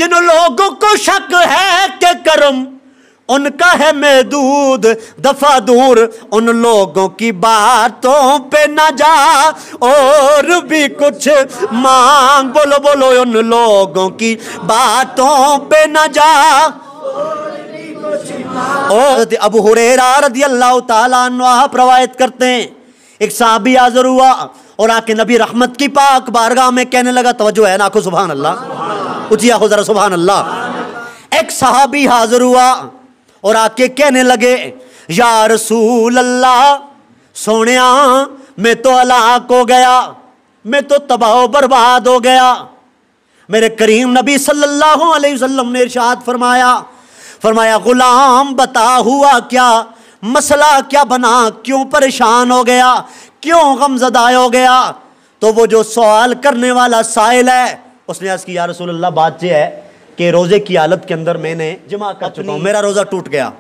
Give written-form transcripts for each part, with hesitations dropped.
जिन लोगों को शक है कि करम उनका है महदूद, दफा दूर उन लोगों की बातों पे न जा, और भी कुछ मांग। बोलो बोलो, उन लोगों की बातों पे न जा। और अबू हुरैरा रदियल्लाहु ताला अन्हु प्रवाहित करते हैं, एक सहाबी हाजिर हुआ और आके नबी रहमत की पाक बारगाह में कहने लगा, तवज्जो है ना को, सुभान अल्लाह, उचिया हो जरा सुभान अल्लाह। एक सहाबी हाजिर हुआ और आके कहने लगे, या रसूल अल्लाह, सोनिया मैं तो हलाक हो गया, मैं तो तबाह बर्बाद हो गया। मेरे करीम नबी सल्लल्लाहु अलैहि वसल्लम ने इरशाद फरमाया गुलाम बता हुआ क्या, मसला क्या बना, क्यों परेशान हो गया, क्यों गमज़दा हो गया। तो वो जो सवाल करने वाला साइल है उसने अर्ज़ की, या रसूल अल्लाह, बात यह है कि रोज़े की हालत के अंदर मैंने जमा कर चुका हूँ, मेरा रोज़ा टूट गया।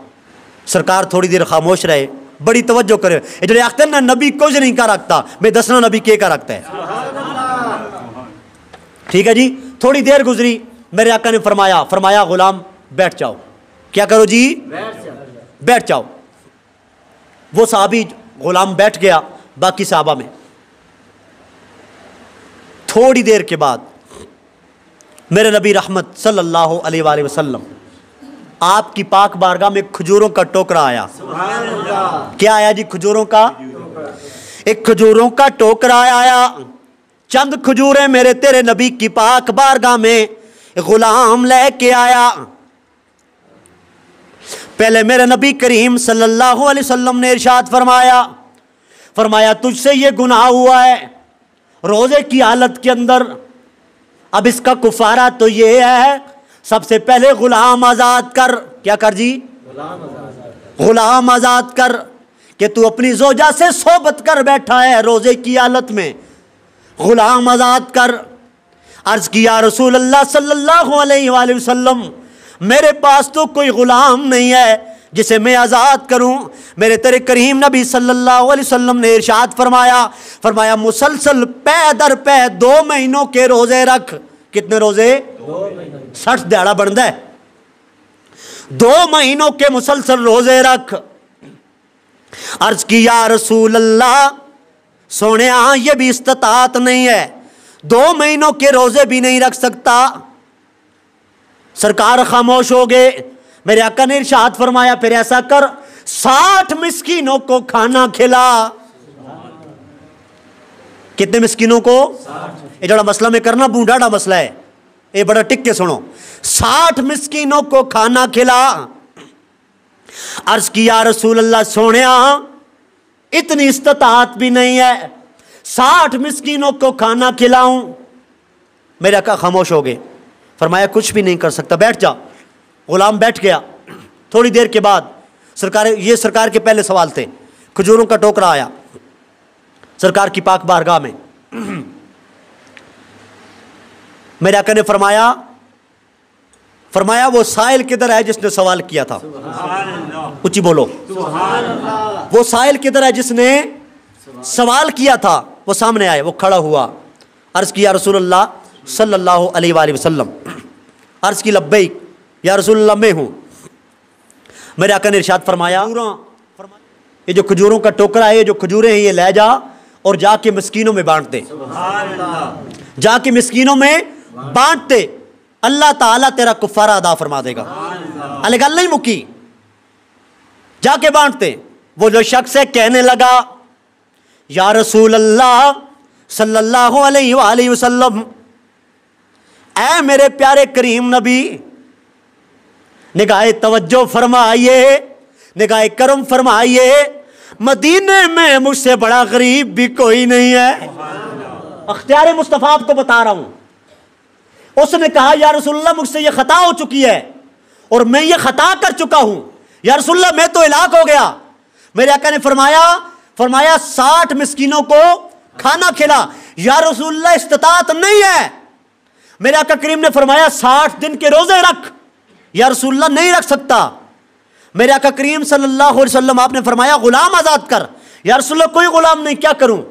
सरकार थोड़ी देर खामोश रहे, बड़ी तवज्जो करे। जो आखते ना नबी कुछ नहीं कर रखता, मैं दसना नबी के कर रखता है। ठीक है जी। थोड़ी देर गुजरी, मेरे आका ने फरमाया गुलाम बैठ जाओ। क्या करो जी? बैठ जाओ। वो साहबी गुलाम बैठ गया, बाकी साहबा में। थोड़ी देर के बाद मेरे नबी रहमत सल्लल्लाहु अलैहि वसल्लम आपकी पाक बारगाह में खजूरों का टोकरा आया। क्या आया जी? खजूरों का एक खजूरों का टोकरा आया। चंद खजूरें मेरे तेरे नबी की पाक बारगाह में गुलाम लेके आया। पहले मेरे नबी करीम सल्लल्लाहु अलैहि वसल्लम ने इरशाद फरमाया तुझसे ये गुनाह हुआ है रोजे की हालत के अंदर। अब इसका कुफारा तो ये है, सबसे पहले गुलाम आजाद कर। क्या कर जी? गुलाम आजाद कर कि तू अपनी जोजा से सोबत कर बैठा है रोजे की हालत में, गुलाम आजाद कर। अर्ज किया रसूल अल्लाह सल्लल्लाहु अलैहि वसल्लम, मेरे पास तो कोई गुलाम नहीं है जिसे मैं आज़ाद करूं। मेरे तेरे करीम नबी सल्लल्लाहु अलैहि वसल्लम ने इरशाद फरमाया मुसलसल पै दर पै 2 महीनों के रोजे रख। कितने रोजे? 60 दिहाड़ा बनता है। 2 महीनों के मुसलसल रोजे रख। अर्ज की या रसूल अल्लाह, सोने ये भी इस्तात नहीं है, 2 महीनों के रोजे भी नहीं रख सकता। सरकार खामोश हो गए। मेरे आका ने इरशाद फरमाया फिर ऐसा कर, 60 मिस्कीनों को खाना खिला। कितने मिस्कीनों को? ये जड़ा मसला में करना बूढ़ा मसला है, ये बड़ा टिक के सुनो। 60 मिस्कीनों को खाना खिला। अर्ज किया रसूल अल्लाह, सोनिया इतनी इस्तात भी नहीं है 60 मिस्कीनों को खाना खिलाऊं। मेरे आका खामोश हो गए। फरमाया कुछ भी नहीं कर सकता, बैठ जा। गुलाम बैठ गया। थोड़ी देर के बाद सरकार के पहले सवाल थे। खजूरों का टोकरा आया सरकार की पाक बारगाह में। मेरे आका ने फरमाया वो साइल किधर है जिसने सवाल किया था? ऊंची बोलो। वो साइल किधर है जिसने सवाल किया था? वो सामने आए, वो खड़ा हुआ। अर्ज किया रसूलुल्लाह सल्लल्लाहु अलैहि वसल्लम। अर्ज की लब्बैक या रसूलुल्लाह, मैं हूं। मेरे आका ने इरशाद फरमाया ये जो खजूरों का टोकरा है, ये जो खजूरें हैं, ये ले जा और जाके मिस्कीनों में बांट दे। जाके मिस्कीनों में बांट दे, अल्लाह ताला तेरा कुफारा अदा फरमा देगा। अले गल नहीं मुकी, जाके बांटते। वो जो शख्स है कहने लगा, या रसूल अल्लाह सल्लल्लाहु अलैहि वसल्लम, ऐ मेरे प्यारे करीम नबी, निगाहे तवज्जो फरमाइए, निगाहे करम फरमाइए, मदीने में मुझसे बड़ा गरीब भी कोई नहीं है। अख्तियार मुस्तफा आपको बता रहा हूं। उसने कहा या रसूलल्लाह, मुझसे ये खता हो चुकी है और मैं ये खता कर चुका हूं। या रसूलल्लाह, मैं तो इलाक हो गया। मेरे आका ने फरमाया 60 मिस्कीनों को खाना खिला। या रसूलल्लाह, इस्तात नहीं है। मेरे आका करीम ने फरमाया 60 दिन के रोजे रख। या रसूलल्लाह, नहीं रख सकता। मेरे आका करीम सल्लल्लाहु अलैहि वसल्लम आपने फरमाया गुलाम आजाद कर। या रसूलल्लाह, कोई गुलाम नहीं, क्या करूं?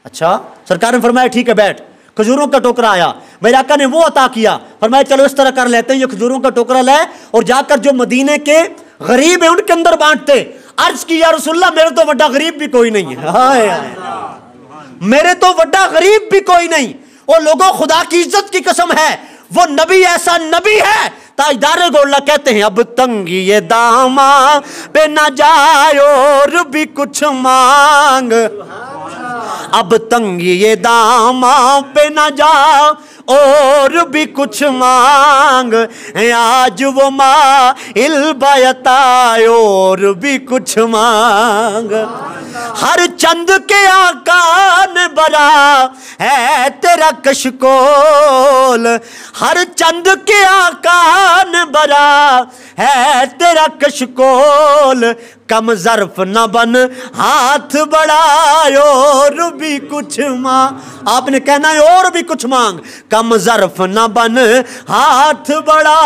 अच्छा, सरकार ने फरमाया ठीक है बैठ। खजूरों का टोकरा आया, मेरे आका ने वो अता किया। फरमाया चलो इस तरह कर लेते हैं, ये खजूरों का टोकरा ले और जाकर जो मदीने के गरीब है उनके अंदर बांटते। अर्ज की या रसूलल्लाह मेरे तो बड़ा गरीब भी कोई नहीं है। हाय हाय, मेरे तो बड़ा गरीब भी कोई नहीं। और लोगों, खुदा की इज्जत की कसम है, वो नबी ऐसा नबी है, ताजदार गोला कहते हैं अब तंगी ये दामा पे ना जाए और भी कुछ मांग, अब तंगी ये दामा पे ना जाओ और भी कुछ मांग, आज वो माइल बयता और भी कुछ मांग। हर चंद के आका ने बरा है तेरा कशकोल, हर चंद के आका ने बरा है तेरा कशकोल, कम ज़र्फ न बन हाथ बढ़ाए और भी कुछ मांग। आपने कहना है और भी कुछ मांग, कम ज़र्फ न बन हाथ बढ़ा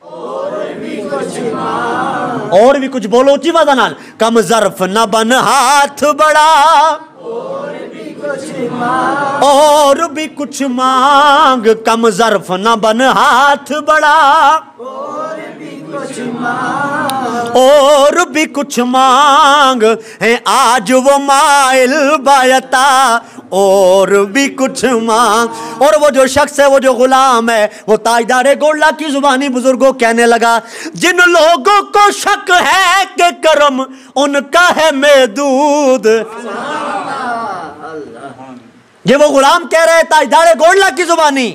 और भी कुछ मांग, और भी कुछ बोलो ऊंची आवाज़ नाल, कम ज़र्फ न बन हाथ बढ़ा और भी कुछ मांग, और भी कुछ मांग, कम ज़र्फ न बन हाथ बढ़ा और भी कुछ मांग, और भी कुछ मांग है आज वो माइल बायता और भी कुछ मांग। और वो जो शख्स है, वो जो गुलाम है, वो ताजदार गोला की जुबानी बुजुर्गों कहने लगा, जिन लोगों को शक है कि करम उनका है महदूद, ये वो गुलाम कह रहे ताजदार गोला की जुबानी।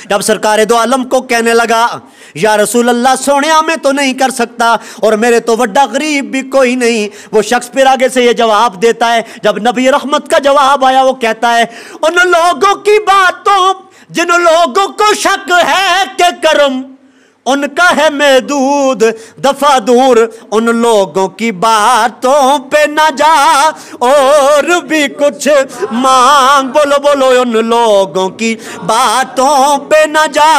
जब सरकार दो आलम को कहने लगा या रसूल अल्लाह सोनिया में तो नहीं कर सकता और मेरे तो वड्डा गरीब भी कोई नहीं, वो शख्स फिर आगे से ये जवाब देता है। जब नबी रहमत का जवाब आया वो कहता है, उन लोगों की बातों, जिन लोगों को शक है कि करम उनका है महदूद, दफा दूर उन लोगों की बातों पे न जा और भी कुछ मांग। बोलो बोलो, उन लोगों की बातों पे न जा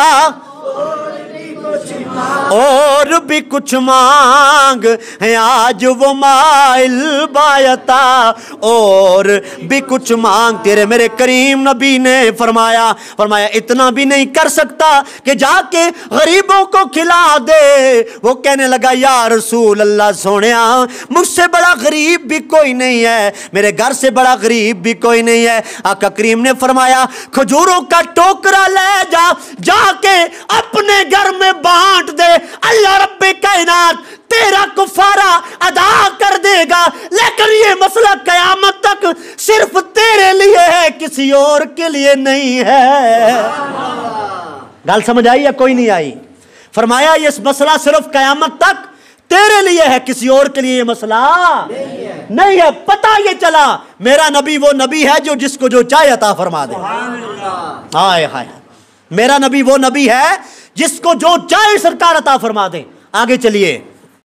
और भी कुछ मांग है आज वो माइल बायता और भी कुछ मांग। तेरे मेरे करीम नबी ने फरमाया, फरमाया इतना भी नहीं कर सकता कि जाके गरीबों को खिला दे। वो कहने लगा या रसूल अल्लाह सोनिया, मुझसे बड़ा गरीब भी कोई नहीं है, मेरे घर से बड़ा गरीब भी कोई नहीं है। आका करीम ने फरमाया खजूरों का टोकरा ले जा, जाके अपने घर में बांट दे, अल्लाह रब्बे कायनात तेरा कुफारा अदा कर देगा। लेकिन ये मसला कयामत तक सिर्फ तेरे लिए है, किसी और के लिए नहीं है। गल समझ आई या कोई नहीं आई? फरमाया ये मसला सिर्फ कयामत तक तेरे लिए है, किसी और के लिए ये मसला नहीं है। पता ये चला मेरा नबी वो नबी है जो जिसको जो चाहे अता फरमा दे। हाय हाय, मेरा नबी वो नबी है जिसको जो चाहे सरकार अता फरमा दे। आगे चलिए।